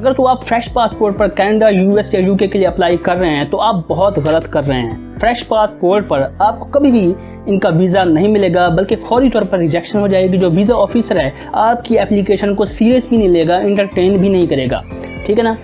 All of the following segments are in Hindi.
अगर तो आप फ्रेश पासपोर्ट पर कनाडा, यूएस या यूके के लिए अप्लाई कर रहे हैं तो आप बहुत गलत कर रहे हैं। फ्रेश पासपोर्ट पर आपको कभी भी इनका वीज़ा नहीं मिलेगा, बल्कि फौरी तौर पर रिजेक्शन हो जाएगी। जो वीज़ा ऑफिसर है आपकी एप्लीकेशन को सीरियस भी नहीं लेगा, इंटरटेन भी नहीं करेगा, ठीक है ना।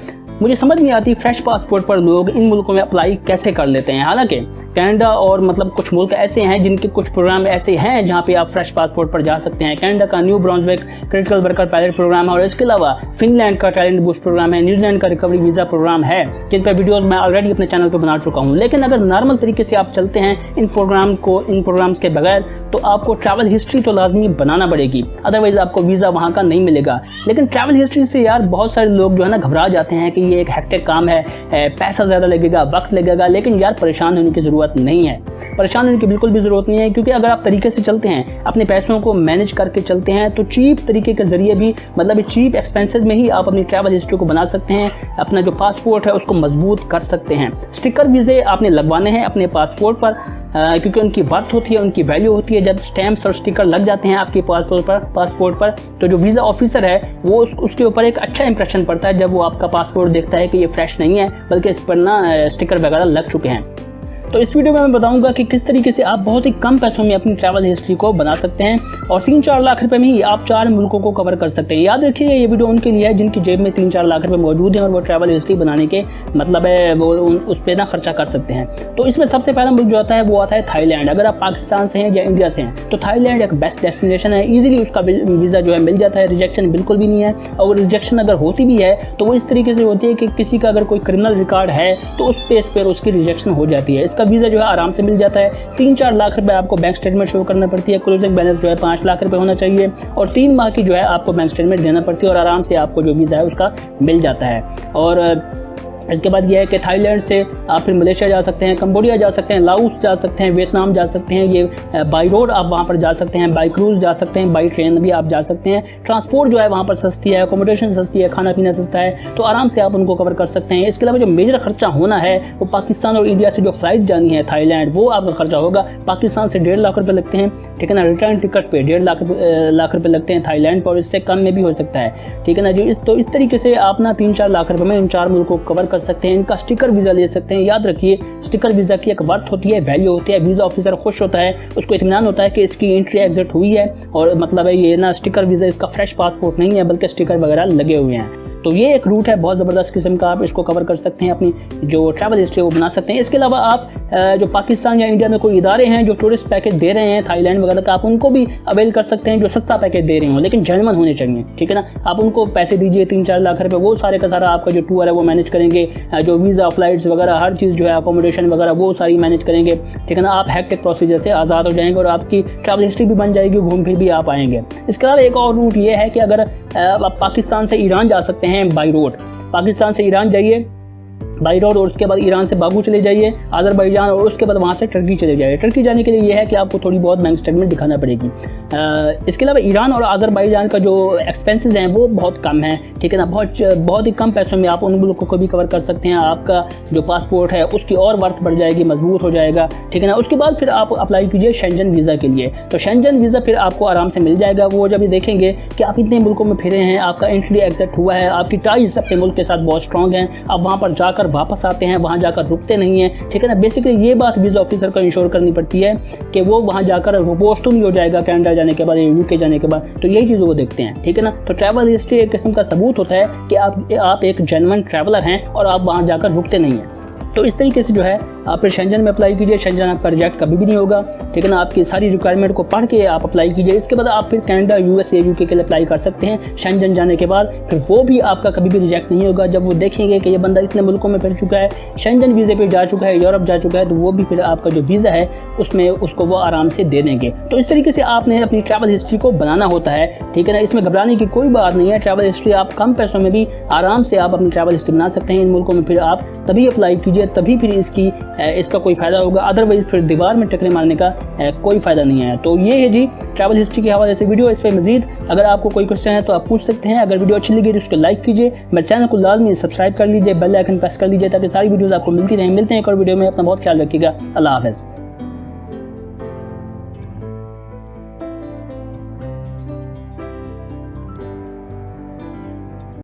मुझे समझ नहीं आती फ्रेश पासपोर्ट पर लोग इन मुल्कों में अप्लाई कैसे कर लेते हैं। हालांकि कनाडा और मतलब कुछ मुल्क ऐसे हैं जिनके कुछ प्रोग्राम ऐसे हैं जहां पे आप फ्रेश पासपोर्ट पर जा सकते हैं। कनाडा का New Brunswick critical worker pilot programme है और इसके अलावा फिनलैंड का टैलेंट बूस्ट प्रोग्राम है, न्यूजीलैंड का रिकवरी वीज़ा प्रोग्राम है, जिन पर वीडियोज़ मैं ऑलरेडी अपने चैनल पर बना चुका हूँ। लेकिन अगर नॉर्मल तरीके से आप चलते हैं इन प्रोग्राम्स के बगैर तो आपको ट्रैवल हिस्ट्री तो लाजमी बनाना पड़ेगी, अदरवाइज आपको वीज़ा वहाँ का नहीं मिलेगा। लेकिन ट्रैवल हिस्ट्री से यार बहुत सारे लोग जो है ना घबरा जाते हैं कि ये एक हेक्टिक काम है, पैसा ज़्यादा लगेगा, वक्त लगेगा। लेकिन यार परेशान होने की ज़रूरत नहीं है, परेशान होने की बिल्कुल भी ज़रूरत नहीं है, क्योंकि अगर आप तरीके से चलते हैं, अपने पैसों को मैनेज करके चलते हैं तो चीप तरीके के ज़रिए भी मतलब चीप एक्सपेंसेस में ही आप अपनी ट्रैवल हिस्ट्री को बना सकते हैं, अपना जो पासपोर्ट है उसको मजबूत कर सकते हैं। स्टिकर वीज़े आपने लगवाने हैं अपने पासपोर्ट पर, क्योंकि उनकी वर्थ होती है, उनकी वैल्यू होती है। जब स्टैम्प्स और स्टिकर लग जाते हैं आपके पासपोर्ट पर तो जो वीज़ा ऑफिसर है वो उसके ऊपर एक अच्छा इंप्रेशन पड़ता है जब वो आपका पासपोर्ट देखता है कि ये फ्रेश नहीं है, बल्कि इस पर ना स्टिकर वगैरह लग चुके हैं। तो इस वीडियो में मैं बताऊंगा कि किस तरीके से आप बहुत ही कम पैसों में अपनी ट्रैवल हिस्ट्री को बना सकते हैं और 3-4 लाख रुपए में ही आप 4 मुल्कों को कवर कर सकते हैं। याद रखिए ये वीडियो उनके लिए है जिनकी जेब में 3-4 लाख रुपए मौजूद हैं और वो ट्रैवल हिस्ट्री बनाने के मतलब है वो उस पर ना खर्चा कर सकते हैं। तो इसमें सबसे पहला मुल्क जो आता है वो आता है थाईलैंड। अगर आप पाकिस्तान से हैं या इंडिया से हैं तो थाईलैंड एक बेस्ट डेस्टिनेशन है, ईजिली उसका वीज़ा जो है मिल जाता है, रिजेक्शन बिल्कुल भी नहीं है। और रिजेक्शन अगर होती भी है तो वो इस तरीके से होती है कि किसी का अगर कोई क्रिमिनल रिकॉर्ड है तो उस बेस पर उसकी रिजेक्शन हो जाती है। इसका वीज़ा जो है आराम से मिल जाता है। 3-4 लाख रुपए आपको बैंक स्टेटमेंट शो करना पड़ती है, क्लोजिंग बैलेंस जो है 5 लाख रुपए होना चाहिए और 3 माह की जो है आपको बैंक स्टेटमेंट देना पड़ती है और आराम से आपको जो वीज़ा है उसका मिल जाता है। और इसके बाद यह है कि थाईलैंड से आप फिर मलेशिया जा सकते हैं, कंबोडिया जा सकते हैं, लाओस जा सकते हैं, वियतनाम जा सकते हैं। ये बाई रोड आप वहाँ पर जा सकते हैं, बाई क्रूज़ जा सकते हैं, बाई ट्रेन भी आप जा सकते हैं। ट्रांसपोर्ट जो है वहाँ पर सस्ती है, अकोमोडेशन सस्ती है, खाना पीना सस्ता है, तो आराम से आप उनको कवर कर सकते हैं। इसके अलावा जो मेजर खर्चा होना है वो पाकिस्तान और इंडिया से जो फ्लाइट जानी है थाईलैंड वो आपका खर्चा होगा। पाकिस्तान से 1.5 लाख रुपये लगते हैं, ठीक है ना। रिटर्न टिकट पे 1.5 लाख रुपये लगते हैं थाईलैंड पर, इससे कम में भी हो सकता है, ठीक है ना जी। तो इस तरीके से आप ना 3-4 लाख रुपये में इन 4 मुल्कों को कवर कर सकते हैं। इनका स्टिकर वीज़ा ले सकते हैं। याद रखिए स्टिकर वीज़ा की एक वर्थ होती है, वैल्यू होती है। वीज़ा ऑफिसर खुश होता है, उसको इत्मीनान होता है कि इसकी एंट्री एग्जिट हुई है और मतलब है ये ना स्टिकर वीज़ा इसका फ्रेश पासपोर्ट नहीं है बल्कि स्टिकर वगैरह लगे हुए हैं। तो ये एक रूट है बहुत ज़बरदस्त किस्म का, आप इसको कवर कर सकते हैं, अपनी जो ट्रैवल हिस्ट्री वो बना सकते हैं। इसके अलावा आप जो पाकिस्तान या इंडिया में कोई इदारे हैं जो टूरिस्ट पैकेज दे रहे हैं थाईलैंड वगैरह का, आप उनको भी अवेल कर सकते हैं जो सस्ता पैकेज दे रहे हो, लेकिन जेन्युइन होने चाहिए, ठीक है ना। आप उनको पैसे दीजिए 3-4 लाख रुपए, वो सारे का सारा आपका जो टूर है वो मैनेज करेंगे, जो वीज़ा फ्लाइट्स वगैरह हर चीज़ जो है अकोमोडेशन वगैरह वो सारी मैनेज करेंगे, ठीक है ना। आप हेक्टिक प्रोसीजर से आज़ाद हो जाएंगे और आपकी ट्रैवल हिस्ट्री भी बन जाएगी, घूम फिर भी आप आएंगे। इसके अलावा एक और रूट ये है कि अगर आप पाकिस्तान से ईरान जा सकते हैं बाई रोड, पाकिस्तान से ईरान जाइए बाई रोड और उसके बाद ईरान से बाकू चले जाइए अज़रबैजान और उसके बाद वहाँ से टर्की चले जाइए। टर्की जाने के लिए ये है कि आपको थोड़ी बहुत बैंक स्टेटमेंट दिखाना पड़ेगी। इसके अलावा ईरान और अज़रबैजान का जो एक्सपेंसेस हैं वो बहुत कम है, ठीक है ना। बहुत ही कम पैसों में आप उन मुल्कों को भी कवर कर सकते हैं। आपका जो पासपोर्ट है उसकी और वर्थ बढ़ जाएगी, मजबूत हो जाएगा, ठीक है ना। उसके बाद फिर आप अप्लाई कीजिए शेंजन वीज़ा के लिए, तो शेंजन वीज़ा फिर आपको आराम से मिल जाएगा। वो जब देखेंगे कि आप इतने मुल्कों में फिरे हैं, आपका एंट्री एग्जिट हुआ है, आपकी टाइज अपने मुल्क के साथ बहुत स्ट्रॉन्ग हैं, आप वहाँ पर जाकर वापस आते हैं, वहाँ जाकर रुकते नहीं हैं, ठीक है ना। बेसिकली ये बात वीज़ा ऑफिसर को इंश्योर करनी पड़ती है कि वो वहाँ जाकर रोबोस्ट तो नहीं हो जाएगा कनाडा जाने के बाद या यूके जाने के बाद, तो यही चीज़ वो देखते हैं, ठीक है ना। तो ट्रैवल हिस्ट्री एक किस्म का सबूत होता है कि आप एक जेन्युइन ट्रैवलर हैं और आप वहाँ जाकर रुकते नहीं हैं। तो इस तरीके से जो है आप फिर शेंजन में अप्लाई कीजिए, शेंजन आपका रिजेक्ट कभी भी नहीं होगा, ठीक है ना। आपकी सारी रिक्वायरमेंट को पढ़ के आप अप्लाई कीजिए। इसके बाद आप फिर कनाडा, यूएस, यूके के लिए अप्लाई कर सकते हैं शेंजन जाने के बाद, फिर वो भी आपका कभी भी रिजेक्ट नहीं होगा। जब वो देखेंगे कि ये बंदा इतने मुल्कों में फिर चुका है, शेंजन वीज़े पे जा चुका है, यूरोप जा चुका है, तो वो भी फिर आपका जो वीज़ा है उसमें उसको वो आराम से दे देंगे। तो इस तरीके से आपने अपनी ट्रैवल हिस्ट्री को बनाना होता है, ठीक है ना। इसमें घबराने की कोई बात नहीं है। ट्रैवल हिस्ट्री आप कम पैसों में भी आराम से आप अपनी ट्रैवल हिस्ट्री बना सकते हैं इन मुल्कों में। फिर आप तभी अप्लाई कीजिए, तभी फिर इसका कोई फ़ायदा होगा, अदरवाइज फिर दीवार में टकरे मारने का कोई फ़ायदा नहीं है। तो ये है जी ट्रैवल हिस्ट्री के हवाले से वीडियो। इस पर मजीद अगर आपको कोई क्वेश्चन है तो आप पूछ सकते हैं। अगर वीडियो अच्छी लगी तो उसको लाइक कीजिए, मेरे चैनल को लाजमी सब्सक्राइब कर लीजिए, बेल आइकन प्रेस कर लीजिए ताकि सारी वीडियोज़ आपको मिलती रहें। मिलते हैं एक और वीडियो में, अपना बहुत ख्याल रखिएगा। अल्लाह हाफ़िज़।